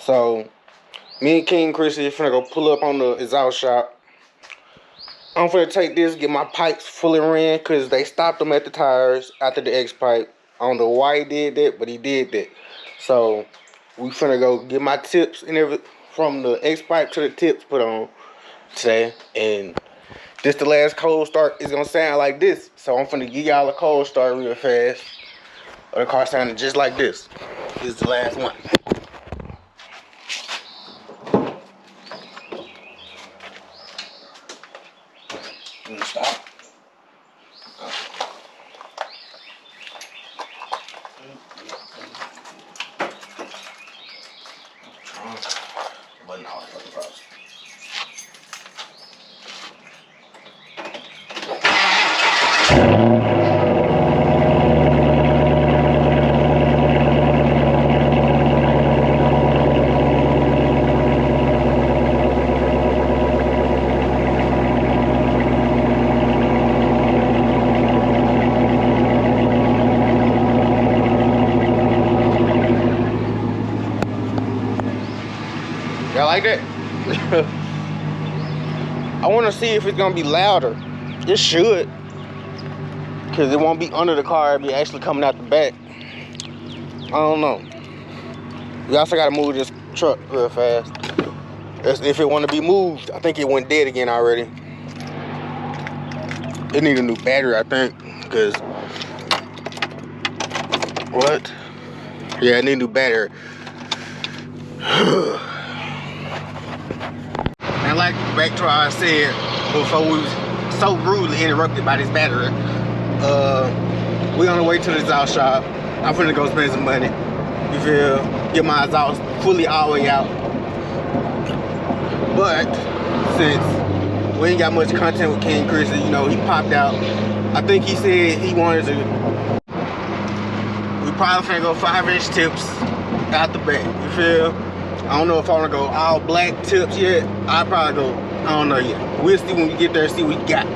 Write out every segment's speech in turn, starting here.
So, me and King Chrissy finna go pull up on the exhaust shop. I'm finna take this, get my pipes fully ran, because they stopped them at the tires after the X pipe. I don't know why he did that, but he did that. So, we finna go get my tips and everything from the X pipe to the tips put on today. And this the last cold start. It's gonna sound like this. So, I'm finna give y'all a cold start real fast. Or the car sounded just like this. This is the last one. Stop. Y'all like that? I want to see if it's gonna be louder. It should, cause it won't be under the car. It'll be actually coming out the back. I don't know. We also gotta move this truck real fast. If it want to be moved. I think it went dead again already. It need a new battery, I think, cause what? Yeah, it need a new battery. And like back to what I said before, we was so rudely interrupted by this battery. We on the way to the exhaust shop. I'm finna go spend some money. You feel? Get my exhaust fully all the way out. But since we ain't got much content with King Chrissy, you know, he popped out. I think he said he wanted to. We probably finna go 5-inch tips out the back. You feel? I don't know if I want to go all black tips yet. I'll probably go, I don't know yet. We'll see when we get there, see what we got.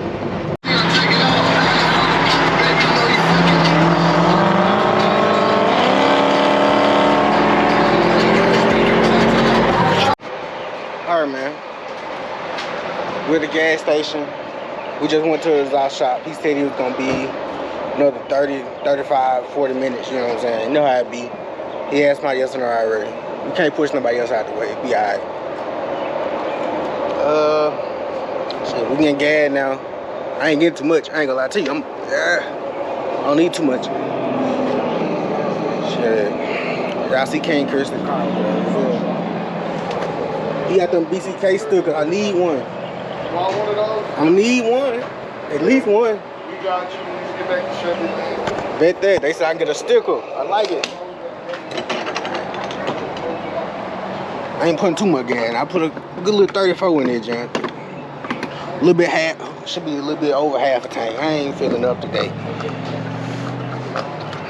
Alright, man. We're at the gas station. We just went to the exhaust shop. He said he was going to be another 30, 35, 40 minutes, you know what I'm saying? You know how it be. He asked my yes or no already. We can't push nobody else out the way. It'll be alright. Shit, we getting gas now. I ain't getting too much. I ain't gonna lie to you. I don't need too much. Shit. Y'all see King Chrissy in the car. He got them BCK stickers. I need one. You want one of those? I need one. At least one. We got you when you get back to Chevy. Bet that. They said I can get a sticker. I like it. I ain't putting too much gas. I put a good little 34 in there, John. A little bit half, should be a little bit over half a tank. I ain't feeling up today.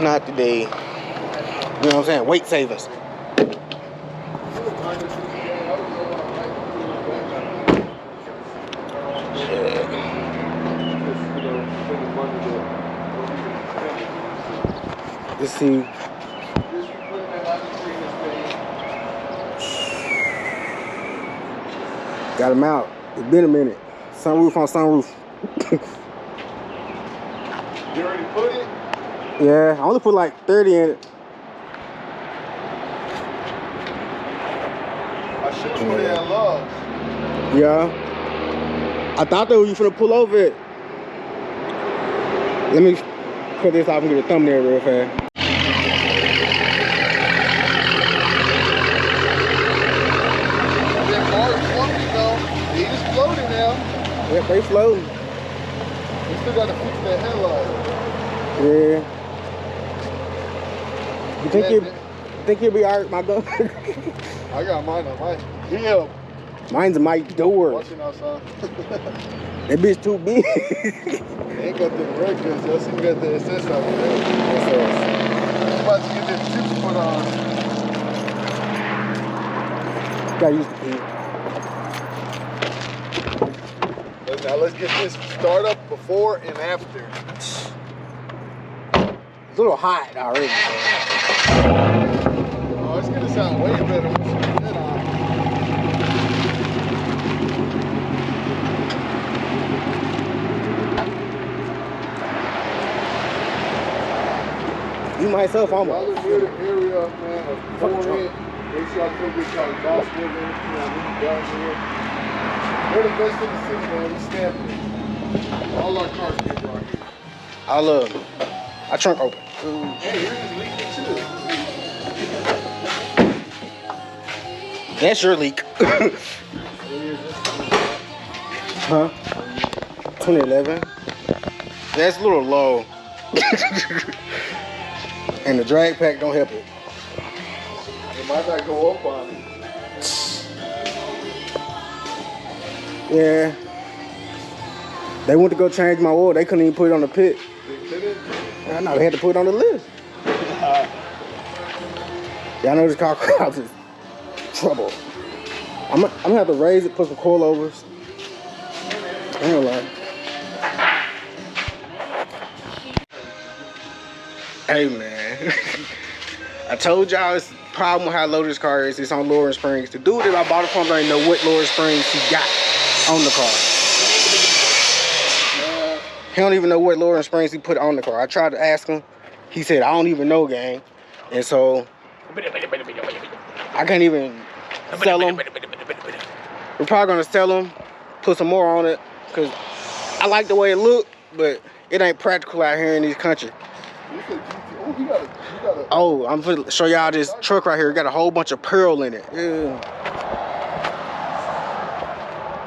Not today. You know what I'm saying? Weight savings. Shit. Let's see. Got him out. It's been a minute. Sunroof on sunroof. You already put it? Yeah, I only put like 30 in it. I should have put it in logs. Yeah. I thought that you finna pull over it. Let me cut this off and get a thumbnail real fast. Yep, they floating. We still got to fix that headlight. Yeah. You think he'll be alright, my dog? I got mine on my hip. Mine's my door. Watching outside. That bitch too big. They ain't got the regulars. Y'all see we got the SS out there. I'm about to get them tips put on. Got used to pee. Now let's get this start up before and after. It's a little hot already. Oh, it's gonna sound way better once you get that on. myself Y'all almost. live near the area, man, of Florida. Make sure y'all come get y'all boss with it. You know, down here. We're the best in the city, man. We stamping it. All our cars get brought here. I love it. My trunk open. Hey, yours is leaking too. That's your leak. Huh? 2011. That's a little low. And the drag pack don't help it. It might not go up on it. Yeah. They went to go change my oil. They couldn't even put it on the pit. They couldn't? I know they had to put it on the list. Y'all know this car causes trouble. I'm gonna have to raise it, put some coilovers. I ain't gonna lie. Hey man, I told y'all it's the problem with how low this car is. It's on Loring Springs. The dude that I bought it from don't know what Loring Springs he got on the car. He don't even know what Loring Springs he put on the car. I tried to ask him. He said, I don't even know, gang. And so, I can't even sell him. We're probably gonna sell him, put some more on it, because I like the way it look, but it ain't practical out here in this country. You got a. Oh, I'm gonna show y'all this truck right here. It got a whole bunch of pearl in it. Yeah.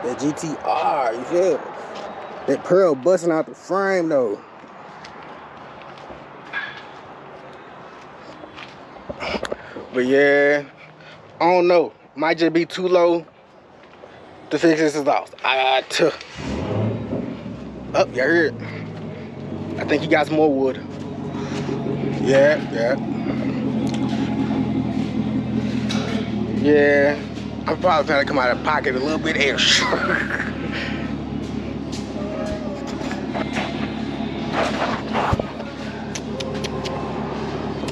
That GTR, you feel? That pearl busting out the frame though. But yeah, I don't know. Might just be too low to fix this exhaust. I got to. Oh, y'all hear it? I think he got some more wood. Yeah. Yeah, I'm probably gonna come out of pocket a little bit extra.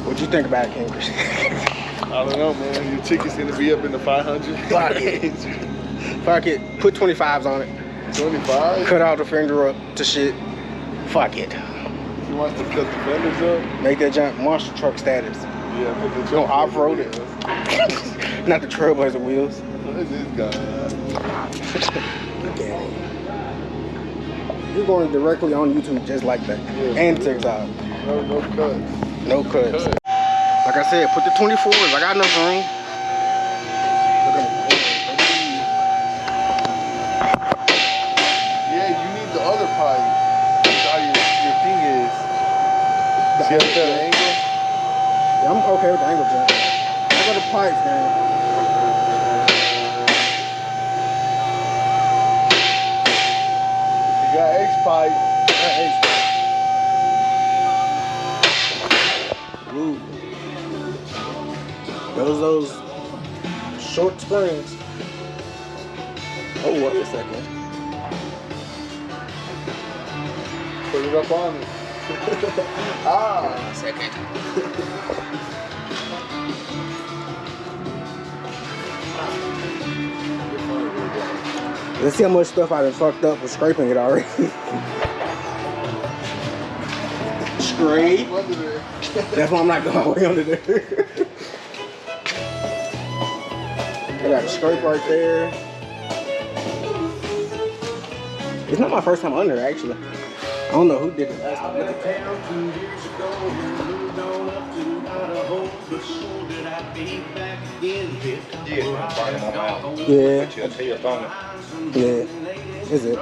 What you think about it, King Chris? I don't know, man. Your ticket's gonna be up in the 500. Fuck it. Put 25s on it. 25? Cut out the fender up to shit. Fuck it. You want to cut the fenders up? Make that junk monster truck status. Yeah, put the Don't off-road it. Not the Trailblazer wheels. What is this guy? Look at it. You're going directly on YouTube just like that. Yeah, and TikTok. No cuts. No cuts. Like I said, put the 24s. I got enough room. Yeah, you need the other pipe. That's how your thing is. See how that angle? Yeah, I'm okay with the angle, John. I got the pipes, man. You got X pipe. That X pipe. Ooh. Those short springs. Oh, wait a second. Put it up on it. A second. Let's see how much stuff I done fucked up with scraping it already. Scrape. That's why I'm not going all the way under there. I got a scrape right there. It's not my first time under, actually. I don't know who did it last time. Look at that. Yeah. Yeah. Is it?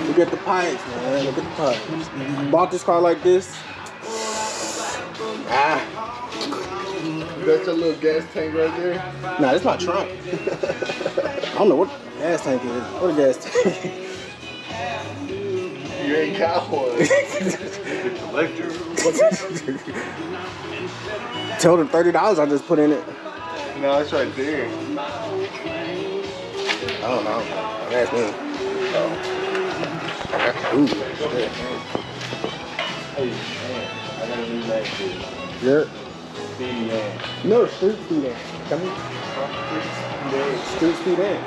Look at the pipes, man. Look at the pipes. Bought this car like this. That's a little gas tank right there. Nah, that's my trunk. I don't know what gas tank is. What a gas tank. You ain't got one. Collector. Tell them $30 I just put in it. No, it's right there. I don't know. That's me. Ooh. Hey, man, I got a new name for you. Yeah. Speedy Ann. No, Street Speed in. Come here. Street Speed in.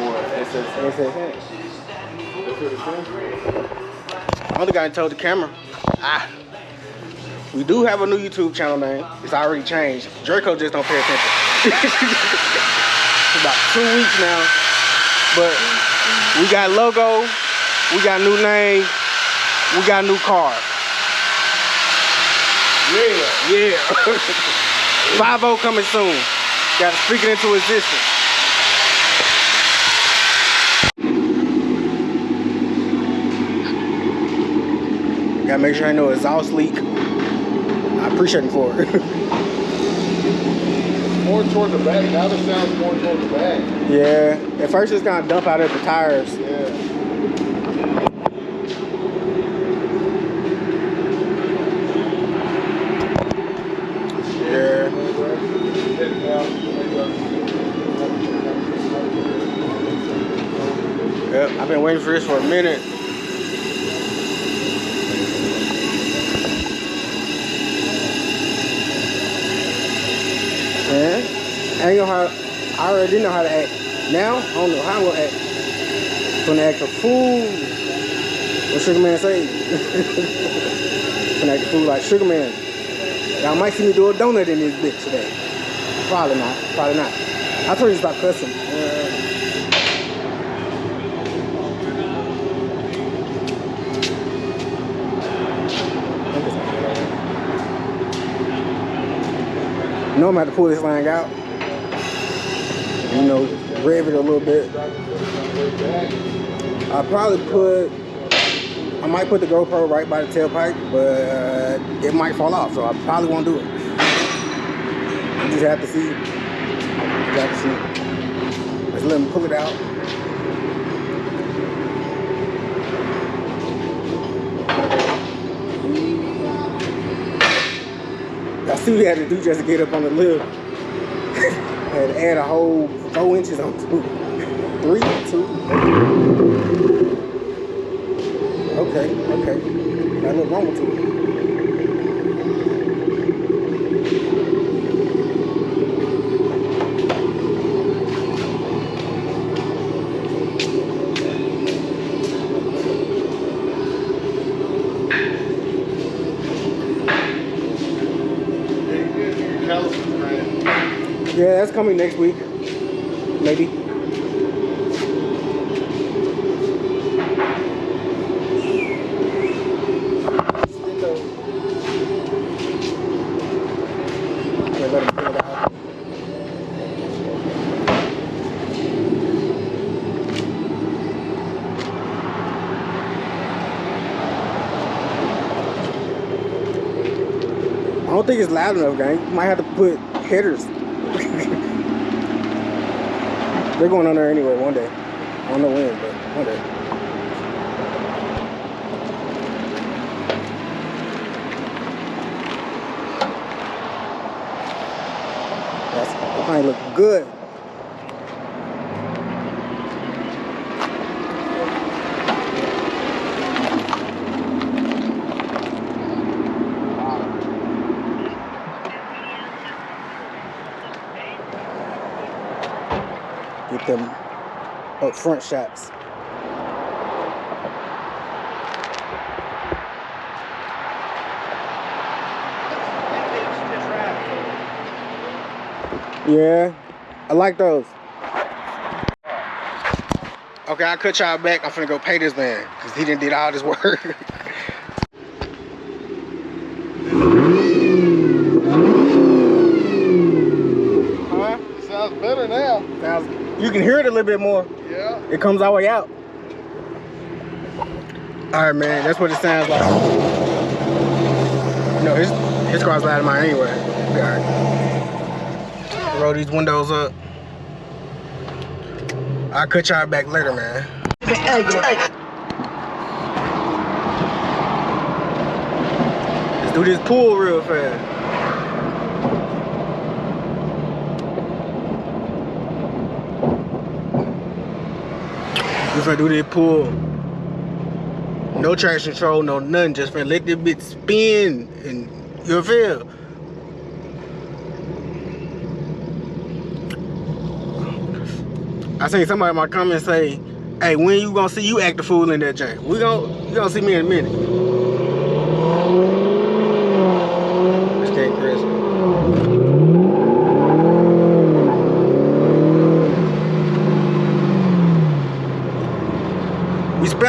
Or SSN. I'm the guy who told the camera We do have a new YouTube channel name. It's already changed. Draco just don't pay attention. It's about 2 weeks now. But we got logo, we got new name, we got new car. Yeah. 5-0 coming soon. Gotta speak it into existence. Gotta make sure I know exhaust leak. I appreciate him for it. More toward the back. Now the sound's more toward the back. Yeah. At first it's gonna dump out at the tires. Yeah. Yeah. Yep. I've been waiting for this for a minute. Man, I already know how to act. Now, I don't know how I'm gonna act. Gonna act a fool. What Sugar Man say? Gonna act a fool like Sugar Man. Y'all might see me do a donut in this bitch today. Probably not. Probably not. I told you to stop cussing. You know I'm gonna have to pull this line out. You know, rev it a little bit. I might put the GoPro right by the tailpipe, but it might fall off, so I probably won't do it. You just have to see. You have to see. Let's let him pull it out. I see what we had to do just to get up on the lift. Had to add a whole 4 inches on 2. 3, 2. Okay. Got a little wrong with it. Yeah, that's coming next week. Maybe. I don't think it's loud enough, gang. You might have to put headers. They're going on there anyway one day. I don't know when, but one day. That probably look good. Get them up front shots. Yeah, I like those. Okay, I'll cut y'all back. I'm finna go pay this man because he done did all this work. Huh? Sounds better now. You can hear it a little bit more. Yeah. It comes all the way out. All right, man. That's what it sounds like. No, his car's louder than mine anyway. All right. Roll these windows up. I'll cut y'all back later, man. Let's do this pool real fast. We finna do this pull. No traction control, no nothing. Just finna let this bitch spin and you feel. I seen somebody in my comments say, "Hey, when you gonna see you act the fool in that jank? You gonna see me in a minute."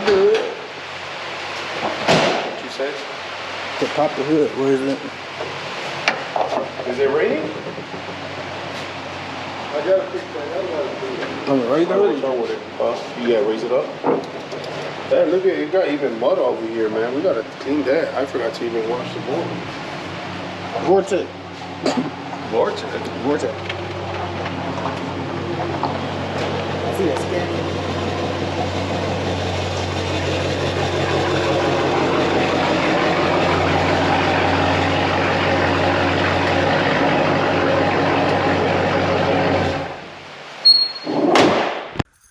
pop the hood. What you say? To pop the hood. Where is it? Is it raining? I gotta fix that. I gotta do it. Raise the hood. What's wrong with it? You gotta raise it up? Hey, look at it. It got even mud over here, man. We gotta clean that. I forgot to even wash the board. Vortex. Vortex? Vortex. See that scan?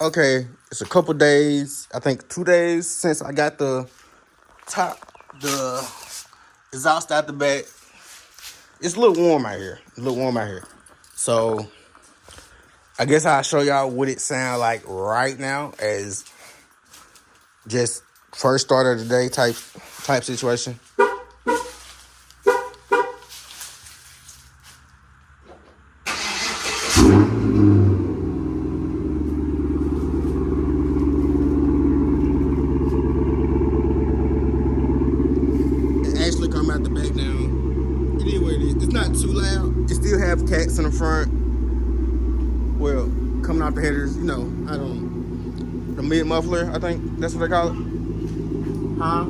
Okay, it's a couple days, I think 2 days since I got the exhaust out the back. It's a little warm out here. So I guess I'll show y'all what it sounds like right now as just first start of the day type situation. Actually come out the back now. It is what it is. It's not too loud. It still have cats in the front. Well, coming out the headers, you know, the mid muffler, I think that's what they call it. Huh?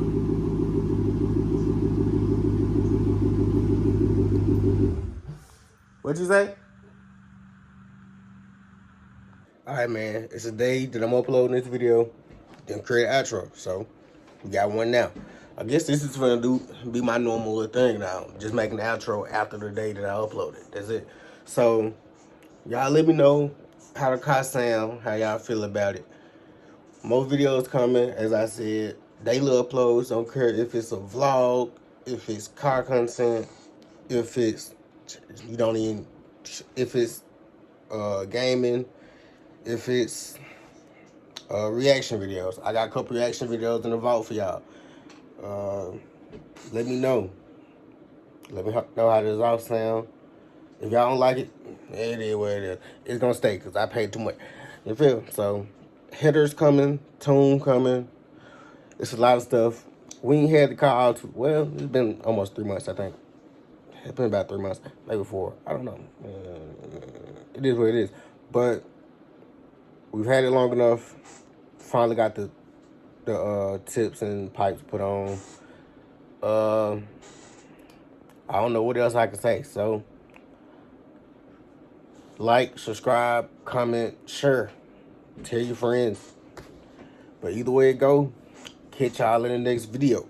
What'd you say? Alright, man, it's a day that I'm uploading this video, then create an outro. So we got one now. I guess this is gonna be my normal little thing now. Just making the outro after the day that I uploaded. That's it. So y'all let me know how the car sound, how y'all feel about it. More videos coming, as I said. Daily uploads, don't care if it's a vlog, if it's car content, if it's gaming, if it's reaction videos. I got a couple reaction videos in the vault for y'all. Let me know. Let me know how this all sound. If y'all don't like it, it is what it is. It's gonna stay because I paid too much. You feel? So headers coming, tune coming. It's a lot of stuff. We ain't had the car out. Well, it's been almost 3 months, I think. It's been about 3 months, maybe 4. I don't know. It is what it is. But we've had it long enough. Finally got the tips and pipes put on. I don't know what else I can say. So, like, subscribe, comment, share. Tell your friends. But either way it go, catch y'all in the next video.